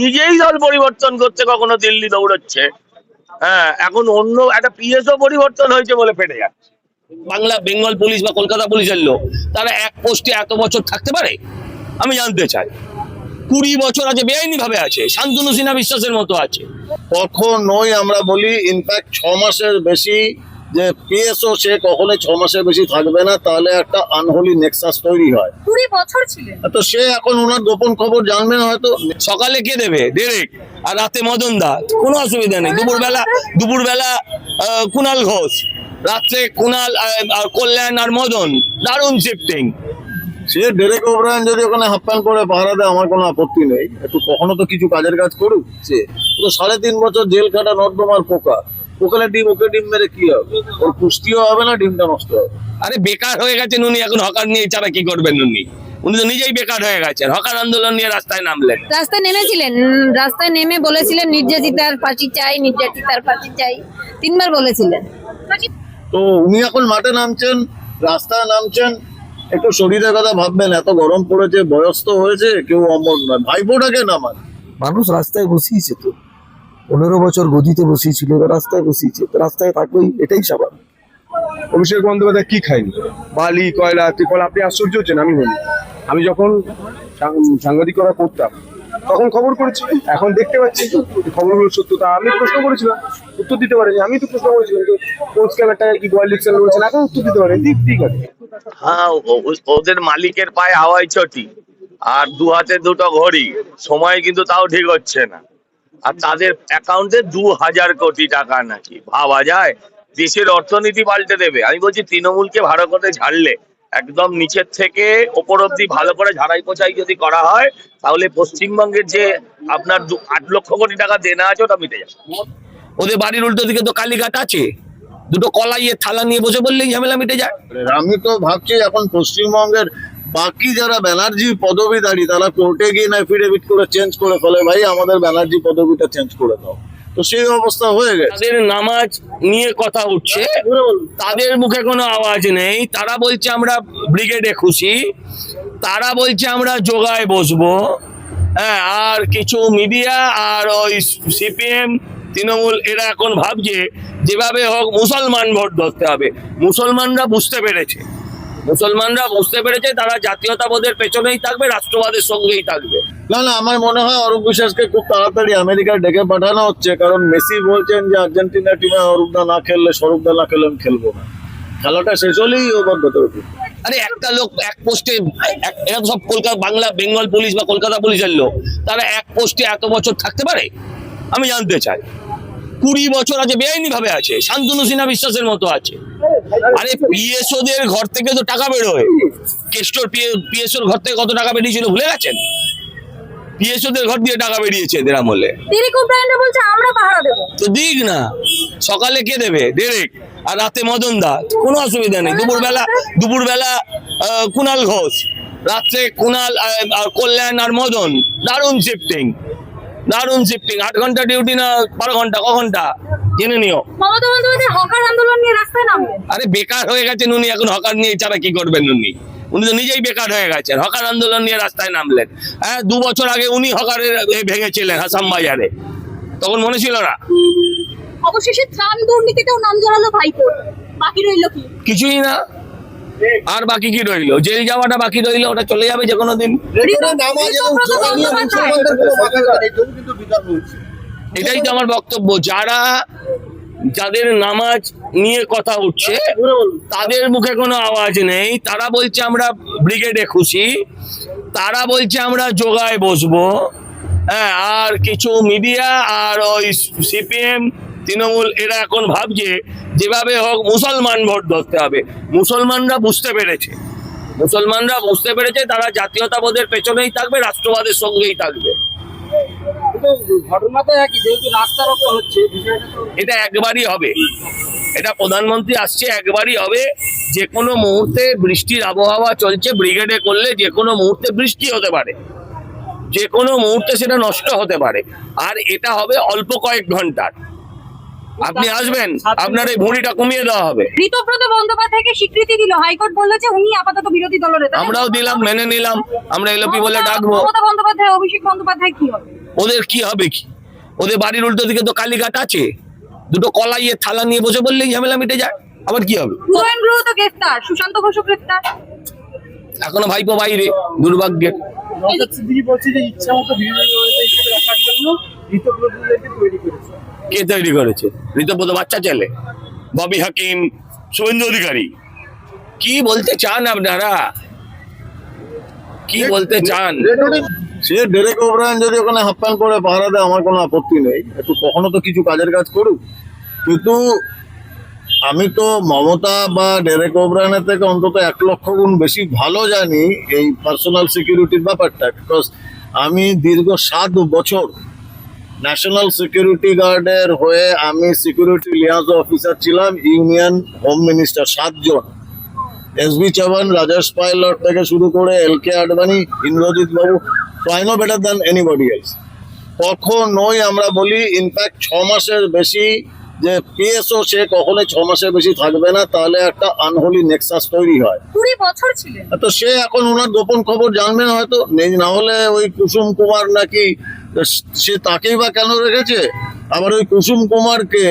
নিজেই দল পরিবর্তন করতে কখনো দিল্লি দৌড়চ্ছে। হ্যাঁ, এখন অন্য একটা পিএসও পরিবর্তন হয়েছে বলে ফেটে যাচ্ছে। বাংলা বেঙ্গল পুলিশ বা কলকাতা পুলিশের লোক তারা এক পোস্টে এত বছর থাকতে পারে? আমি জানতে চাই। 20 বছর আছে, বেআইনি ভাবে আছে, শান্তনু সিনহা বিশ্বাসের মতো আছে। কখনোই আমরা বলি ইনফ্যাক্ট 6 মাসের বেশি যে পিএসও সে কখনোই 6 মাসের বেশি থাকবে না, তাহলে একটা আনহোলি নেক্সাস তৈরি হয়। 20 বছর ছিলেন তো সে এখন ওনার গোপন খবর জানবে না হয়তো। সকালে কে দেবে? ডেরেক, আর রাতে মদন দা, কোনো অসুবিধা নেই। দুপুরবেলা কুণাল ঘোষ, রাত্রে কুণাল আর কল্যাণ আর মদন, দারুণ শিফটিং। সে ডেরেক ওব্রায়ান যদি ওখানে হাফ প্যান্ট করে পাহারা দেয় আমার কোনো আপত্তি নেই, একটু কখনো তো কিছু কাজের কাজ করুক। সে তো 3.5 বছর জেল খাটা নর্দমার পোকা, ওখানে ডিম ওকে ডিম মেরে কি হবে? ওর পুষ্টিও হবে না, ডিমটা নষ্ট হবে। আরে বেকার হয়ে গেছেন উনি, এখন হকার নিয়ে ছাড়া কি করবেন উনি? উনি তো নিজেই বেকার হয়ে গেছেন, হকার আন্দোলন নিয়ে রাস্তায় নামলেন। রাস্তায় নেমেছিলেন, রাস্তায় নেমে বলেছিলেন নির্যাতিতার ফাঁসি চাই, নির্যাতিতার ফাঁসি চাই, 3 বার বলেছিলেন। তো উনি এখন মাঠে নামছেন, রাস্তায় নামছেন, একটু শরীরের কথা ভাববেন। এত গরম পড়েছে, বয়স তো হয়েছে, কেউ অমর নয়। ভাইপোটাকে নামান। মানুষ রাস্তায় বসিয়েছে, তো 15 বছর গদিতে বসিয়েছিল, এবার রাস্তায় বসিয়েছে, তো রাস্তায় থাকবেই, এটাই স্বাভাবিক। অভিষেক বন্দ্যোপাধ্যায় কি খায়নি? বালি, কয়লা, ত্রিপল। আপনি আশ্চর্য হচ্ছেন, আমি বলি। আমি যখন সাংবাদিকতা করতাম তখন খবর করেছি, এখন দেখতে পাচ্ছি খবরগুলো সত্যতা। আমি প্রশ্ন করেছিলাম, উত্তর দিতে পারেনি। আমি তো প্রশ্ন করেছিলাম যে কোচ ক্যামেরাটা কি গোয়ালিকশন করেছেন, এখন উত্তর দিতে পারেন। ঠিক আছে। হ্যাঁ, ওদের মালিকের পায়ে হাওয়াই চটি আর 2 হাতে 2টো ঘড়ি, সময় কিন্তু তাও ঠিক হচ্ছে না। আর তাদের অ্যাকাউন্টে 2000 কোটি টাকা নাকি, ভাবা যায়? দেশের অর্থনীতি পাল্টে দেবে। আমি বলছি তৃণমূলকে ভালো করে ঝাড়লে, একদম নিচের থেকে ওপর অব্দি ভালো করে ঝাড়াই পোছাই যদি করা হয়, তাহলে পশ্চিমবঙ্গের যে আপনার 8 লক্ষ কোটি টাকা দেনা আছে ওটা মিটে যাবে। ওদের বাড়ির উল্টো দিকে তো কালীঘাট আছে, 2টো কলাইয়ের থালা নিয়ে বসে বললেই ঝামেলা মিটে যায়। আমি তো ভাবছি এখন পশ্চিমবঙ্গের বাকি যারা ব্যানার্জি পদবীধারী তারা কোর্টে গিয়ে এফিডেভিট করে চেঞ্জ করে ফেলে, ভাই আমাদের ব্যানার্জি পদবিটা চেঞ্জ করে দাও। তো সেই অবস্থা হয়ে গেছে। তাদের নামাজ নিয়ে কথা উঠছে, তাদের মুখে কোনো আওয়াজ নেই। তারা বলছে আমরা ব্রিগেডে খুশি, তারা বলছে আমরা যোগায় বসবো। হ্যাঁ, আর কিছু মিডিয়া আর ওই সিপিএম তৃণমূল এরা এখন ভাবছে যেভাবে হোক মুসলমান ভোট ধরতে হবে। মুসলমানরা বুঝতে পেরেছে, তারা জাতীয়তাবাদের পেছনেই থাকবে, রাষ্ট্রবাদের সঙ্গেই থাকবে। না না, আমার মনে হয় অরূপ বিশ্বাসকে খুব তাড়াতাড়ি আমেরিকায় ডেকে পাঠানো হচ্ছে, কারণ মেসি বলছেন যে আর্জেন্টিনা টিমে অরূপদা না খেললে, স্বরূপদা না খেললে আমি খেলবো না। খেলাটা শেষ হলেই ওবার ভেতরে। আরে একটা লোক এক পোস্টে, এরা সব কলকাতা বাংলা বেঙ্গল পুলিশ বা কলকাতা পুলিশের লোক, তারা এক পোস্টে এত বছর থাকতে পারে? আমি জানতে চাই। 20 বছর আছে, বেআইনি ভাবে আছে, শান্তনু সিনহা বিশ্বাসের মতো আছে। আরে পিএসওদের ঘর থেকে তো টাকা বেরোয়। কেষ্টর পিএসওর ঘর থেকে কত টাকা বেরিয়েছিল ভুলে গেছেন? পিএসওদের ঘর দিয়ে টাকা বেরিয়েছে এদের আমলে। ডেরেক ওব্রায়ান বলছে আমরা পাহারা দেব, তো দিক না। সকালে কে দেবে? ডেরেক, আর রাতে মদন দা, কোনো অসুবিধা নেই। দুপুরবেলা কুণাল ঘোষ, রাত্রে কুণাল আর কল্যাণ আর মদন, দারুণ শিফটিং। 8 ঘন্টা ডিউটি না 12 ঘন্টা, কখনটা জেনে নিও। মমতা বন্দ্যোপাধ্যায় হকার আন্দোলন নিয়ে রাস্তায় নামলেন। আরে বেকার হয়ে গেছেন উনি, এখন হকার নিয়ে ছাড়া কি করবেন উনি? উনি তো নিজেই বেকার হয়ে গেছেন, হকার আন্দোলন নিয়ে রাস্তায় নামলেন। হ্যাঁ, 2 বছর আগে উনি হকারের ভেঙেছিলেন হাসাম বাজারে, তখন মনে ছিল না? অবশেষে ত্রাণ দুর্নীতিতেও নাম জড়ালো ভাইপোর, বাকি রইল কি? কিছুই না। আর বাকি কি রইলো? জেল যাওয়াটা বাকি রইলো, ওটা চলে যাবে যে কোনো দিন। এটাই তো আমার বক্তব্য। যাদের নামাজ নিয়ে কথা উঠছে, তাদের মুখে কোনো আওয়াজ নেই। তারা বলছে আমরা ব্রিগেডে খুশি, তারা বলছে আমরা যোগায় বসবো। হ্যাঁ, আর কিছু মিডিয়া আর ওই সিপিএম তৃণমূল এরা এখন ভাবছে যেভাবে হোক মুসলমান ভোট ধরতে হবে। মুসলমানরা বুঝতে পেরেছে, তারা জাতীয়তাবাদের পেছনেই থাকবে, রাষ্ট্রবাদের সঙ্গেই থাকবে। ঘটনা তো একই, যেহেতু রাস্তার ওপর হচ্ছে, এটা একবারই হবে। এটা প্রধানমন্ত্রী আসছে, একবারই হবে। যে কোনো মুহূর্তে বৃষ্টির আবহাওয়া চলছে, ব্রিগেডে করলে যে কোনো মুহূর্তে বৃষ্টি হতে পারে, যে কোনো মুহূর্তে সেটা নষ্ট হতে পারে। আর এটা হবে অল্প কয়েক ঘন্টার। আপনি আসবেন, আপনার এই ভুঁড়িটা কমিয়ে দেওয়া হবে। ঋতব্রত বন্দ্যোপাধ্যায়কে স্বীকৃতি দিল হাইকোর্ট, বলল যে উনি আপাতত বিরোধী দলনেতা। আমরাও দিলাম, মেনে নিলাম। আমরা এলপি বলে ডাকবো। মমতা বন্দ্যোপাধ্যায়, অভিষেক বন্দ্যোপাধ্যায় কি হবে? ওদের কি হবে কি? ওদের বাড়ির উল্টো দিকে তো কালীঘাট আছে, দুটো কলাইয়ের থালা নিয়ে বসে বললেই ঝামেলা মিটে যায়। আবার কি হবে? উদয়ন গুহ তো গ্রেফতার, সুশান্ত ঘোষও গ্রেফতার। এখনো ভাইপো বাইরে, দুর্ভাগ্যের। নওশাদ সিদ্দিকী বলছে যে ইচ্ছা মতো বিরোধী দলনেতা হিসেবে রাখার জন্য ঋতব্রতদেরকে তৈরি করেছে। কে তৈরি করেছে? ঋতব্রত বাচ্চা ছেলে, ববি হাকিম, শুভেন্দু অধিকারী। কি বলতে চান আপনারা? কি বলতে চান? সে ডেরেক ওব্রায়ান যদি ওখানে হাফ প্যান্ট পরে পাহারা দেয় আমার কোনো আপত্তি নেই, একটু কখনো তো কিছু কাজের কাজ করুক। কিন্তু আমি তো মমতা বা ডেরেক ওব্রায়ানের থেকে অন্তত 1,00,000 গুণ বেশি ভালো জানি এই পার্সোনাল সিকিউরিটির ব্যাপারটা, বিকজ আমি দীর্ঘ 7 বছর ন্যাশনাল সিকিউরিটি গার্ডের হয়ে আমি সিকিউরিটি লিয়াজ অফিসার ছিলাম, ইউনিয়ন হোম মিনিস্টার 7 জন, এসবি চৌহান, রাজেশ পাইলট থেকে শুরু করে এলকে আডবাণী, ইন্দ্রজিৎ বাবু, so I know better than anybody else. কখনোই আমরা বলি, ইনফ্যাক্ট 6 মাসের বেশি যে পিএসও সে কখনোই 6 মাসের বেশি থাকবে না, তাহলে একটা আনহোলি নেক্সাস তৈরি হয়। 20 বছর ছিলেন। তো সে এখন ওনার গোপন খবর জানবেন হয়তো, নেই না হলে ওই কুসুম কুমার নাকি, সে তাকেই বা কেন রেখেছে? আবার ওই কুসুম কুমারকে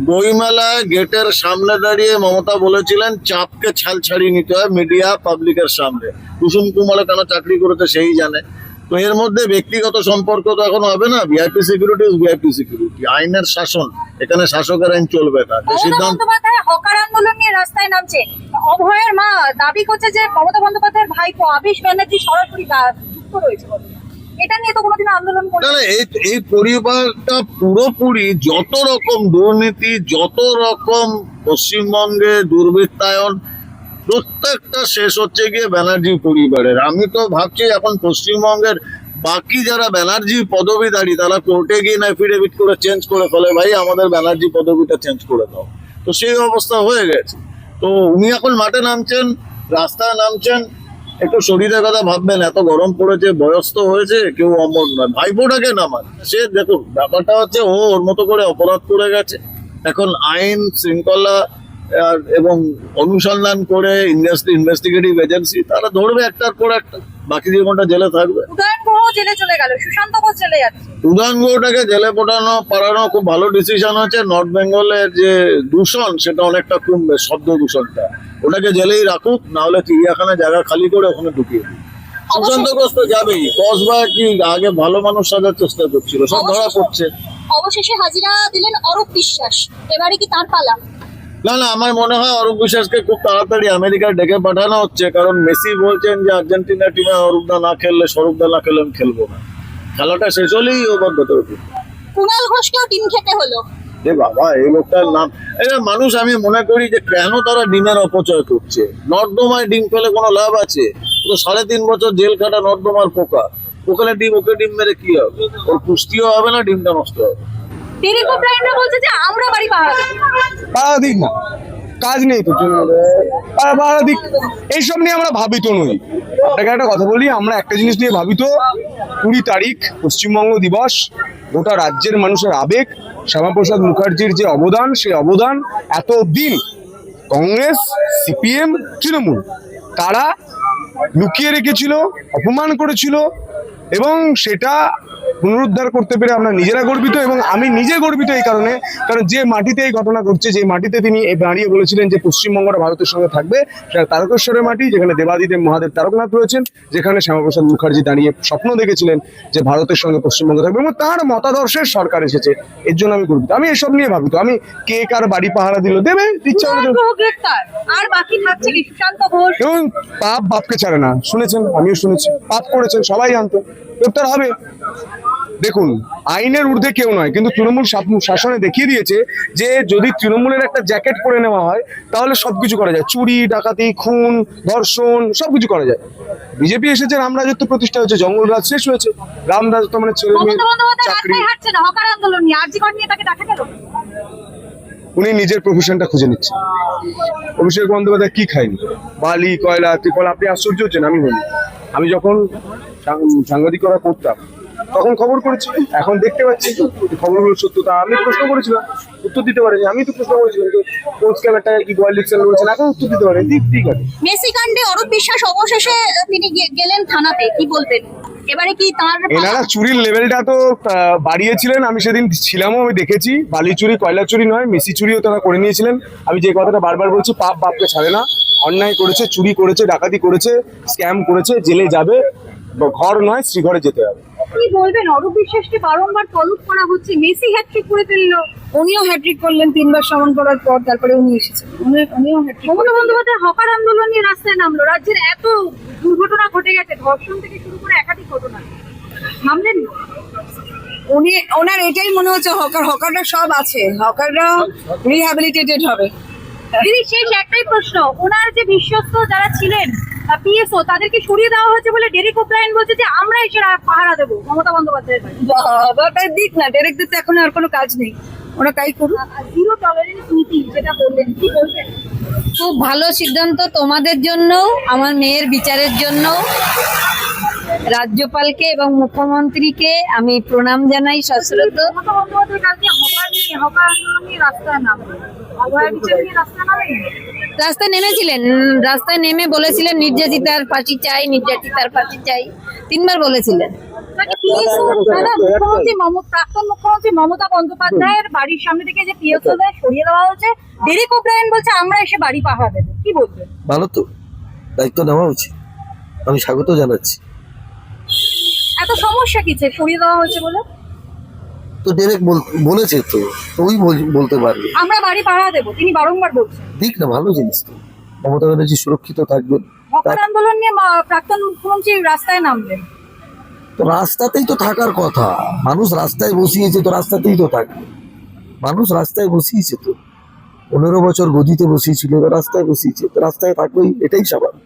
বইমেলায় গেটের সামনে দাঁড়িয়ে মমতা বলেছিলেন চাপকে ছাল ছাড়িয়ে নিতে হয় মিডিয়া পাবলিকের সামনে। কুসুম কুমারে কেন চাকরি করেছে সেই জানে। তো এর মধ্যে ব্যক্তিগত সম্পর্ক তো এখন হবে না। VIP security is VIP security, আইনের শাসন, এখানে শাসকের আইন চলবে না। যে মমতা সিদ্ধান্ত বন্দ্যোপাধ্যায় হকার আন্দোলন নিয়ে রাস্তায় নামছে। অভয়ের মা দাবি করছে যে মমতা বন্দ্যোপাধ্যায়ের ভাইপো আবিশ ব্যানার্জি সরাসরি যুক্ত রয়েছে। এটা নিয়ে তো কোনোদিন আন্দোলন করে না, এই পরিবারটা পুরোপুরি যত রকম দুর্নীতি, যত রকম পশ্চিমবঙ্গে দুর্বৃত্তায়ন, প্রত্যেকটা শেষ হচ্ছে গিয়ে ব্যানার্জি পরিবারের। আমি তো ভাবছি এখন পশ্চিমবঙ্গের বাকি যারা ব্যানার্জি পদবীধারী তারা কোর্টে গিয়ে এফিডেভিট করে চেঞ্জ করে ফেলে, ভাই আমাদের ব্যানার্জি পদবিটা চেঞ্জ করে দাও। তো সেই অবস্থা হয়ে গেছে। তো উনি এখন মাঠে নামছেন, রাস্তায় নামছেন, একটু শরীরের কথা ভাববেন। এত গরম পড়েছে, বয়স তো হয়েছে, কেউ অমর নয়, ভাইপোটাকে নামান। সে দেখুন, ব্যাপারটা হচ্ছে ও ওর মতো করে অপরাধ করে গেছে। এখন আইন শৃঙ্খলা এবং অনুসন্ধান করে ইনভেস্টিগেটিভ এজেন্সি তারা ধরবে একটার পর একটা, বাকি জীবনটা জেলে থাকবে। উদয়ন গুহ জেলে চলে গেল, সুশান্ত ঘোষ জেলে যাচ্ছে। উদয়ন গুহটাকে জেলে পাঠানো খুব ভালো ডিসিশন হচ্ছে। নর্থ বেঙ্গলের যে দূষণ সেটা অনেকটা কমবে, শব্দ দূষণটা। ওটাকে জেলেই রাখুক, না হলে চিড়িয়াখানায় জায়গা খালি করে ওখানে ঢুকিয়ে দিই। সুশান্ত ঘোষ তো যাবেই, কসবা কি আগে ভালো মানুষ সাজার চেষ্টা করছিল, সব ধরা পড়ছে। অবশেষে হাজিরা দিলেন অরূপ বিশ্বাস, এবারে কি তার পালা? না, আমার মনে হয় অরূপ বিশ্বাসকে খুব তাড়াতাড়ি আমেরিকায় ডেকে পাঠানো হচ্ছে, কারণ মেসি বলছেন যে আর্জেন্টিনা টিমে অরূপদা না খেললে, স্বরূপদা না খেললে আমি খেলবো না। খেলাটা শেষ হলেই ও ভেতরে ঢুকবে। কুণাল ঘোষকেও ডিম খেতে হলো। এ বাবা, এই লোকটার নাম, এটা মানুষ, আমি মনে করি যে কেন তারা ডিমের অপচয় করছে। নর্দমায় ডিম ফেলে কোনো লাভ আছে? তো 3.5 বছর জেল খাটা নর্দমার পোকা, ওখানে ডিম, ওকে ডিম মেরে কি হবে? ওর পুষ্টিও হবে না, ডিমটা নষ্ট হবে। ডেরেক ওব্রায়ানরা বলছে যে আমরা বাড়ি পাহারা দেব। পাড়া দিক না, কাজ নেই তো, পাড়া দিক। এইসব নিয়ে আমরা ভাবিত নই। আপনাকে একটা কথা বলি, আমরা একটা জিনিস নিয়ে ভাবিত। 20 তারিখ পশ্চিমবঙ্গ দিবস, গোটা রাজ্যের মানুষের আবেগ, শ্যামাপ্রসাদ মুখার্জির যে অবদান, সেই অবদান এতদিন কংগ্রেস, সিপিএম, তৃণমূল তারা লুকিয়ে রেখেছিল, অপমান করেছিল, এবং সেটা পুনরুদ্ধার করতে পেরে আমরা নিজেরা গর্বিত। এবং আমি নিজে গর্বিত এই কারণে, কারণ যে মাটিতে এই ঘটনা ঘটছে, যে মাটিতে তিনি দাঁড়িয়ে বলেছিলেন যে পশ্চিমবঙ্গটা ভারতের সঙ্গে থাকবে, সেটা তারকেশ্বরের মাটি, যেখানে দেবাদিদেব মহাদেব তারকনাথ রয়েছেন, যেখানে শ্যামাপ্রসাদ মুখার্জি দাঁড়িয়ে স্বপ্ন দেখেছিলেন যে ভারতের সঙ্গে পশ্চিমবঙ্গ থাকবে, এবং তার মতাদর্শের সরকার এসেছে। এর জন্য আমি গর্বিত। আমি এসব নিয়ে ভাবিত। আমি কে কার বাড়ি পাহারা দিল দেবে, ইচ্ছা হলে দেবে। গ্রেফতার, আর বাকি থাকছে কি সুশান্ত ঘোষ। এবং পাপ বাপকে ছাড়ে না, শুনেছেন, আমিও শুনেছি। পাপ করেছেন সবাই জানতো, গ্রেফতার হবে। দেখুন, আইনের ঊর্ধ্বে কেউ নয়, কিন্তু তৃণমূল শাসনে দেখিয়ে দিয়েছে যে যদি তৃণমূলের একটা জ্যাকেট পরে নেওয়া হয় তাহলে সবকিছু করা যায়। চুরি, ডাকাতি, খুন, ধর্ষণ সবকিছু করা যায়। বিজেপি এসেছে, রামরাজত্ব প্রতিষ্ঠা হয়েছে, জঙ্গলরাজ শেষ হয়েছে। রামরাজত্ব মানে ছেলে মেয়ে চাকরি। হকার আন্দোলন নিয়ে, আরজিকর নিয়ে তাকে দেখা গেল। উনি নিজের প্রফেশনটা খুঁজে নিচ্ছেন। অভিষেক বন্দ্যোপাধ্যায় কি খায়নি? বালি, কয়লা, ত্রিপল। আপনি আশ্চর্য হচ্ছেন, আমি বলি, আমি যখন সাংবাদিকতা করতাম তখন খবর করেছি, এখন দেখতে পাচ্ছি খবরগুলো সত্যতা। আমি প্রশ্ন করেছিলাম, উত্তর দিতে পারেনি। আমি তো প্রশ্ন করেছিলাম যে কোচ ক্যামেরাটা কি গোয়াল লিখছেন বলছেন, এখন উত্তর দিতে পারেন। ঠিক আছে। মেসি কাণ্ডে অরূপ বিশ্বাস অবশেষে তিনি গেলেন থানাতে, কি বলবেন? এবারে কি তার এনারা চুরির লেভেলটা তো বাড়িয়েছিলেন, আমি সেদিন ছিলামও, আমি দেখেছি। বালি চুরি, কয়লা চুরি নয়, মেসি চুরিও তারা করে নিয়েছিলেন। আমি যে কথাটা বারবার বলছি, পাপ বাপকে ছাড়ে না। অন্যায় করেছে, চুরি করেছে, ডাকাতি করেছে, স্ক্যাম করেছে, জেলে যাবে। ঘর নয়, শ্রীঘরে যেতে হবে। কি বলবেন, অরূপ বিশ্বাসকে বারংবার তলব করা হচ্ছে, মেসি হ্যাটট্রিক করে ফেললো, উনিও হ্যাট্রিক করলেন 3বার সমান করার পর, তারপরে উনি এসেছেন, উনিও হ্যাট্রিক। মমতা বন্দ্যোপাধ্যায় হকার আন্দোলন নিয়ে রাস্তায় নামলো, রাজ্যের এত দুর্ঘটনা ঘটে গেছে, ধর্ষণ থেকে শুরু করে একাধিক ঘটনা, নামলেন না? উনি, ওনার এটাই মনে হচ্ছে হকাররা সব আছে, হকাররা রিহ্যাবিলিটেটেড হবে। দিদি শেষ একটাই প্রশ্ন, ওনার যে বিশ্বস্ত যারা ছিলেন পিএসও, তাদেরকে সরিয়ে দেওয়া হয়েছে বলে ডেরেক ওব্রায়েন বলছে যে আমরা এসে পাহারা দেবো মমতা বন্দ্যোপাধ্যায়ের বাড়ি। বাবা, তাই দিক না, ডিরেক্টর তো এখন আর কোনো কাজ নেই, ওরা তাই করুন। জিরো টলারেন্স নীতি যেটা বললেন, কি বলবেন? খুব ভালো সিদ্ধান্ত তোমাদের জন্য, আমার মেয়ের বিচারের জন্য। রাজ্যপালকে এবং মুখ্যমন্ত্রীকে আমি প্রণাম জানাই সশ্রদ্ধ। মমতা বন্দ্যোপাধ্যায় কালকে হকার আন্দোলন নিয়ে রাস্তায় নামলো, অভয়ের বিচার নিয়ে রাস্তায় নামেন। রাস্তায় নেমেছিলেন, রাস্তায় নেমে বলেছিলেন নির্যাতিতার ফাঁসি চাই, নির্যাতিতার ফাঁসি চাই, 3বার বলেছিলেন। প্রাক্তন মুখ্যমন্ত্রী মমতা বন্দ্যোপাধ্যায়ের বাড়ির সামনে থেকে যে পিএসও সরিয়ে দেওয়া হয়েছে, ডেরেক ওব্রায়েন বলছে আমরা এসে বাড়ি পাহারা দেবো, কি বলবেন? ভালো তো, দায়িত্ব নেওয়া উচিত, আমি স্বাগত জানাচ্ছি। এত সমস্যা কিছে সরিয়ে দেওয়া হয়েছে বলে? তো ডিরেক্ট বলেছে তো, ওই বলতে পারবে আমরা বাড়ি পাহারা দেবো, তিনি বারংবার বলছেন। দিক না, ভালো জিনিস তো। মমতা ব্যানার্জি সুরক্ষিত থাকবেন। হকার আন্দোলন নিয়ে প্রাক্তন মুখ্যমন্ত্রী রাস্তায় নামলেন। তো রাস্তাতেই তো থাকার কথা, মানুষ রাস্তায় বসিয়েছে, তো রাস্তাতেই তো থাকবে। মানুষ রাস্তায় বসিয়েছে তো, 15 বছর গদিতে বসিয়েছিল, এবার রাস্তায় বসিয়েছে, তো রাস্তায় থাকবেই, এটাই স্বাভাবিক।